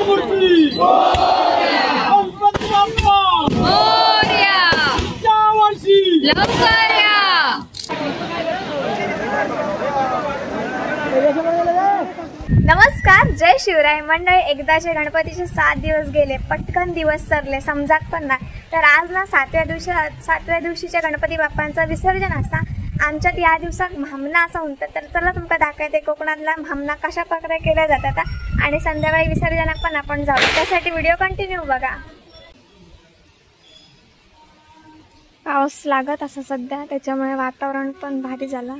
मंगलमूर्ती गणपती बाप्पा मोरया या वर्षी लवकर या। नमस्कार, जय शिवराय मंडळी। एकदाचे गणपतीचे 7 दिवस गेले, पटकन दिवस सरले समजात पण नाही। तर आज ना 7व्या दिवशीच्या गणपती बाप्पांचा विसर्जन असा। आमच्यात या दिवसात भामना असं म्हणतात। तर चला तुमका दाखवते कोकणातला भामना कशा प्रकारे केल्या जातात आणि संध्याकाळी विसर्जनात पण आपण जाऊ। त्यासाठी व्हिडिओ कंटिन्यू बघा। पाऊस लागत असं सध्या, त्याच्यामुळे वातावरण पण भारी झालं।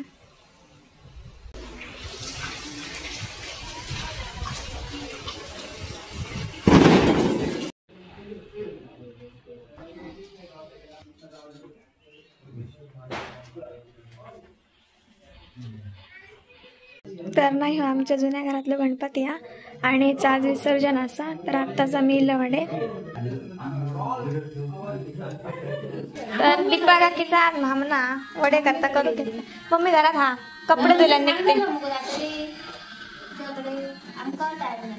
तर नाही हो, आमच्या जुन्या घरातलं गणपती हा आणि आज विसर्जन असा। तर आत्ताचा मी वडे तर लिपा काकीचा आज भामना वडे करता करू घेतला। मम्मी घरात हा कपडे धुल्या निघते,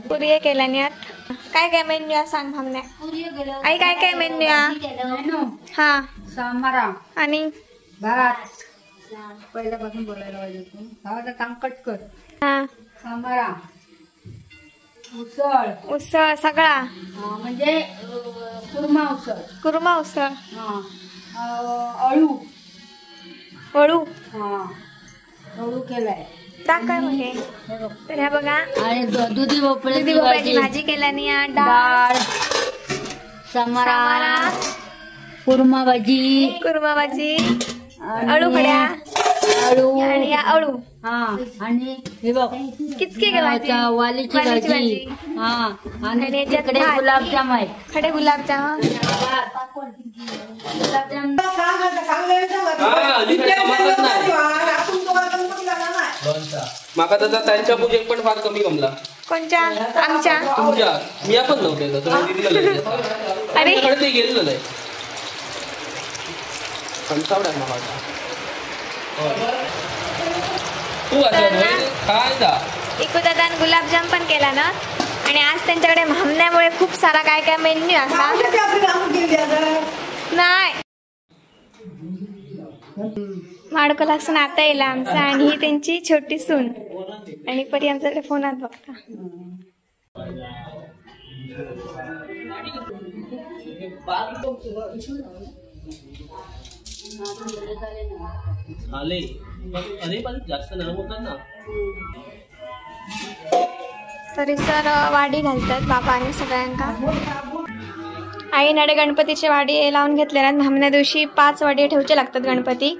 पुरी केल्याने आत काय काय मेन्यू आहे सांग भामण्या। आई काय काय मेन्यू हा सांबारा आणि भात पहिल्यापासून बोलायला पाहिजे तू भावाचा तांकट कर हा सांबारा उसळ उसळ सगळा म्हणजे कुर्मा उसळ अळू वळू अळू केलाय काय म्हणजे। तर ह्या बघा आणि दुधी भोपळ्याची भाजी केल्याने डाळ सांबारा कुर्मा भाजी अळू खड्या अळू आणि या अळू आणि हे बघ कितके वालीची भाजी आणि इकडे गुलाबजाम आहे खडे गुलाबजाम माका तर त्यांच्या पूजेक पण फार कमी जमला। कोणच्या आमच्या तुमच्या मी पण नव्हते अरे ते गेलेलं नाही तू इकुदादान गुलाबजाम पण केला ना। आणि आज त्यांच्याकडे भामण्यामुळे खूप सारा काय काय मेन्यू असा नाही माडको लागसून आता येला आमचा आणि ही त्यांची छोटी सून आणि परी आमच्याकडे फोनात बघता। जास्त नरम होतात ना। तरी सर वाडी घालतात बाबा आणि सगळ्यांका। आई नडे गणपतीची वाडी लावून घेतलेल्या भामण्या दिवशी 5 वाडी ठेवचे लागतात गणपतीक।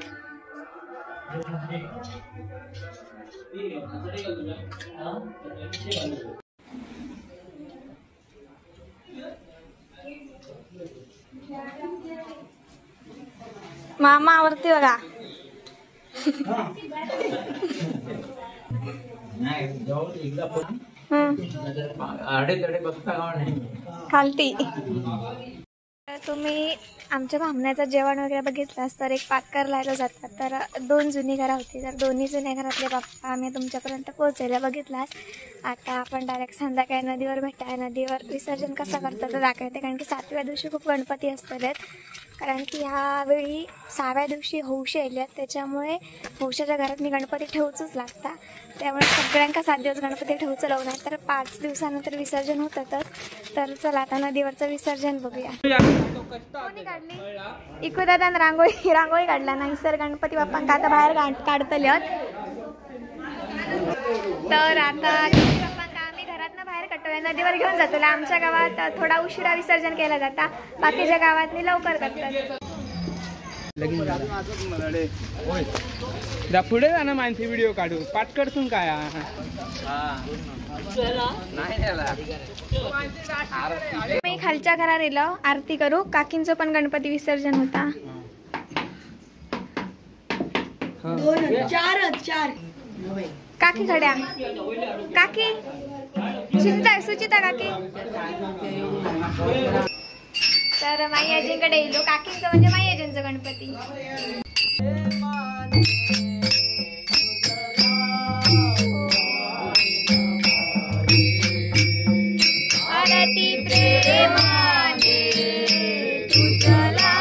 मामा आवडते बघा खालती। तुम्ही आमच्या भामण्याचं जेवण वगैरे बघितलास तर एक पातकार लायला जातात। तर 2 जुनी घरं होती, तर दोन्ही जुन्या घरातले बाप्पा आम्ही तुमच्यापर्यंत पोहोचायला बघितलास। आता आपण डायरेक्ट संध्याकाळी नदीवर भेटाय, नदीवर विसर्जन कसं करतात ते दाखवते। कारण की 7व्या दिवशी खूप गणपती असतात, कारण की ह्यावेळी 6व्या दिवशी हौशी आल्यात, त्याच्यामुळे हौशाच्या घरात मी गणपती ठेवूच लागता। त्यामुळे सगळ्यांका 7 दिवस गणपती ठेवूचं लावून आहे, तर 5 दिवसानंतर विसर्जन होतातच। तर चला आता नदीवरचं विसर्जन बघूया। कोणी काढली इकुदादान रांगोळी काढला नाही सर गणपती बाप्पांका आता बाहेर काढतले। तर आता गणपती बाप्पांका आम्ही घरातनं बाहेर काढतोय, नदीवर घेऊन जातो। आमच्या गावात थोडा उशिरा विसर्जन केला जाता, बाकीच्या गावात लवकर करतात। पुढे जा ना माणसे व्हिडिओ काढू पाठ करतून काय मी खालच्या घरात गेलो आरती करू। काकींचं पण गणपती विसर्जन होता। 4 काकी खड्या काकी सुचिता काकी। तर माई आजींकडे येलो, काकींचं म्हणजे माई आजींचं गणपती। अरे प्रेमाने तुझला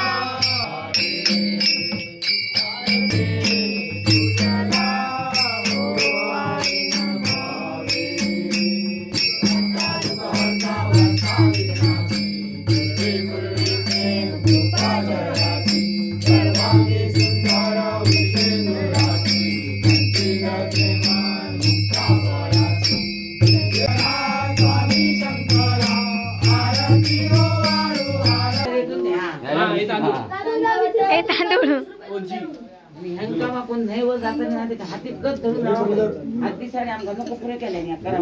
हे तांदूळ आपण नाही व जाताना हातीत गत धरून हाती सारे आमका नको पुरे केल्या करा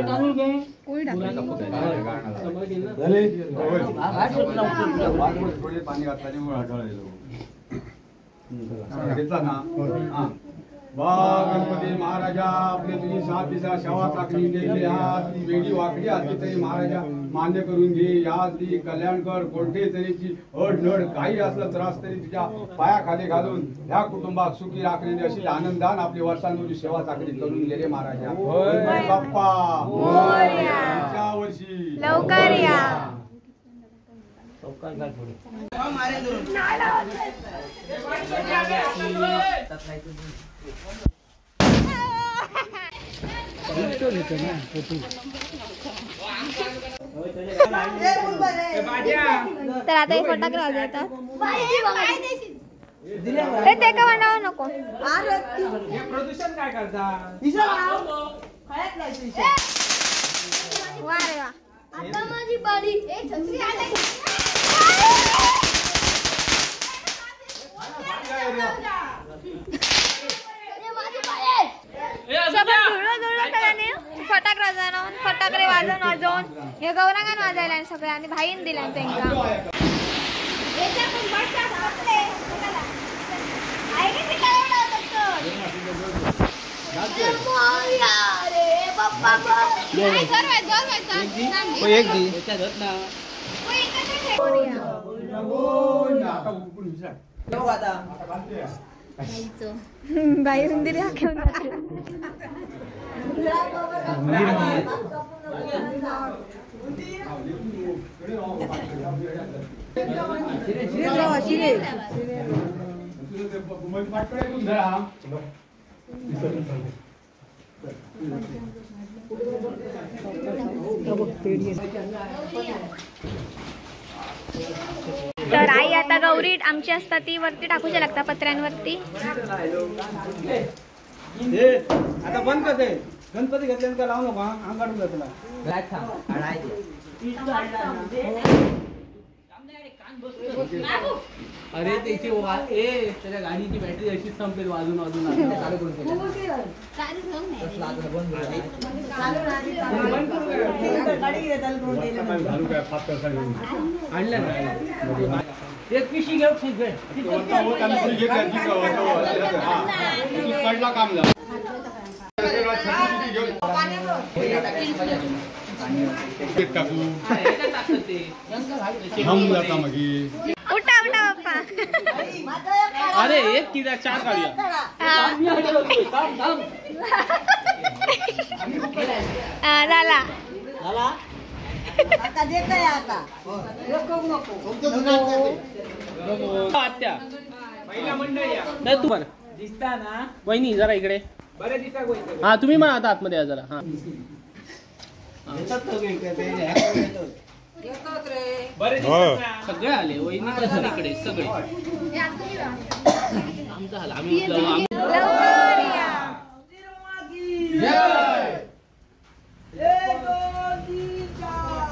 तांदूळ घे थोडे पाणी घातल्यामुळे आढळलेलो घेतला ना वा गणपती महाराजा आपले तुझी 7 दिवसा शेवा चाकरी गेली आहात ती वेडी वाकडी असली तरी महाराजा मान्य करून घे या ती कल्याण कर कोणते तरीची अडनड काही असला त्रास तरी तुझ्या पायाखाली घालून ह्या कुटुंबात सुखी राखण्याची अशी आनंदान आपली वर्षांनुरी सेवा चाकरी करून गेले महाराजा बाप्पा पुढच्या वर्षी लवकर या तर आता हे फटाके वाजवतात ते का म्हणावं नको प्रदूषण काय करता वा रे वा आता माझी बारी ए छत्री आले फटाकडे वाजवून हे गौरांगान वाजायला सगळे आणि भाईन दिला त्यांना बाहेरून दिली हा घेऊन तर आई आता गौरी आमची असतात ती वरती टाकूच्या लागतात पत्र्यांवरती आता बंद कर दे गणपती घेतल्यानंतर लावू नको अंग काढून जातो अरे त्याची त्याच्या गाडीची बॅटरी अशीच संपेल वाजून वाजून आणलं ना एक पिशी घेऊ कडला काम झालं उठा उठा बाप्पा अरे एक किदा 4 काढूया झाला आत्या पहिला मंडळी तू पण दिसता ना वहिनी जरा इकडे बरे दिसा हा तुम्ही पण आता आतमध्ये या जरा हा सगळे आले वहिनी पण इकडे सगळे आमचं झालं आम्ही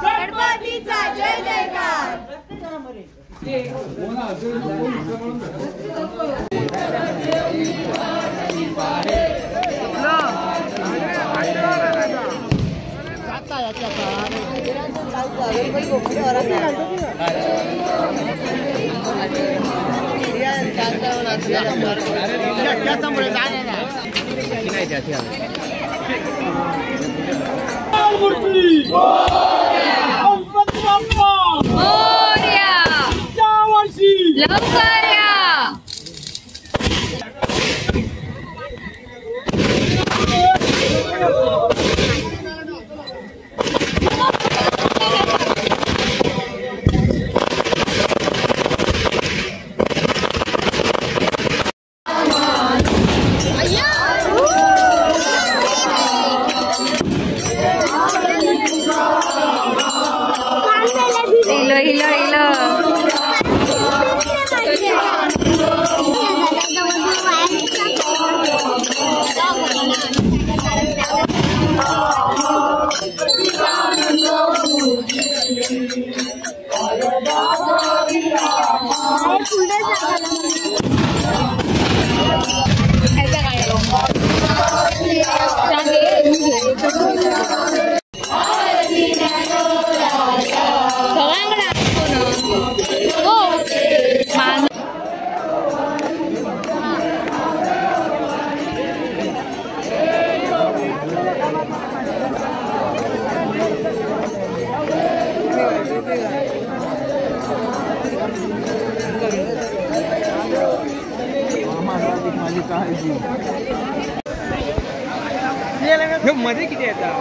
गणपतीचा जय जयकार लवकर या मध्ये किती येतात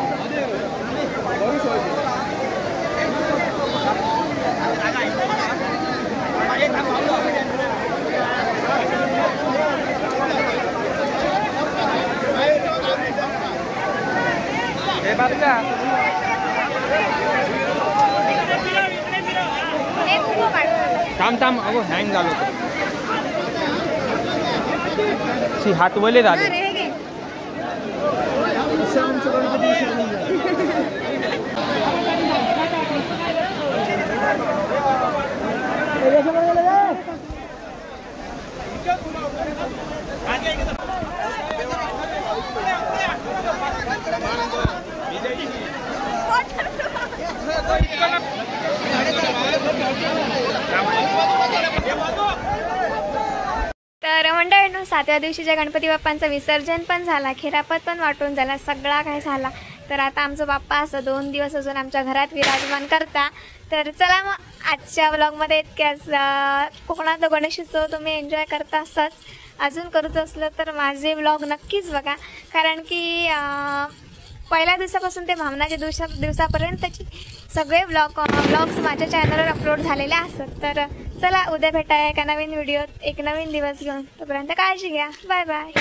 थांब अगो हँग झालो हात वले झाले तर मंडळींनो 7व्या दिवशीच्या गणपती बाप्पांचं विसर्जन पण झाला, खिरापत पण वाटून झाला, सगळा काय झाला. तर आता आमचं बाप्पा असं 2 दिवस अजून आमच्या घरात विराजमान करता. तर चला मग आजच्या व्लॉगमध्ये इतक्याच कोकणातलं गणेशोत्सव तुम्ही एन्जॉय करता असंच अजून करूच असलं तर माझे व्लॉग नक्कीच बघा, कारण की पहिल्या दिवसापासून ते भावनाच्या दिवसापर्यंतचे सगळे व्लॉग्स माझ्या चॅनलवर अपलोड झालेले असतात. तर चला उद्या भेटाय एका नवीन व्हिडिओत एक नवीन दिवस घेऊन. तोपर्यंत काळजी घ्या. Bye bye.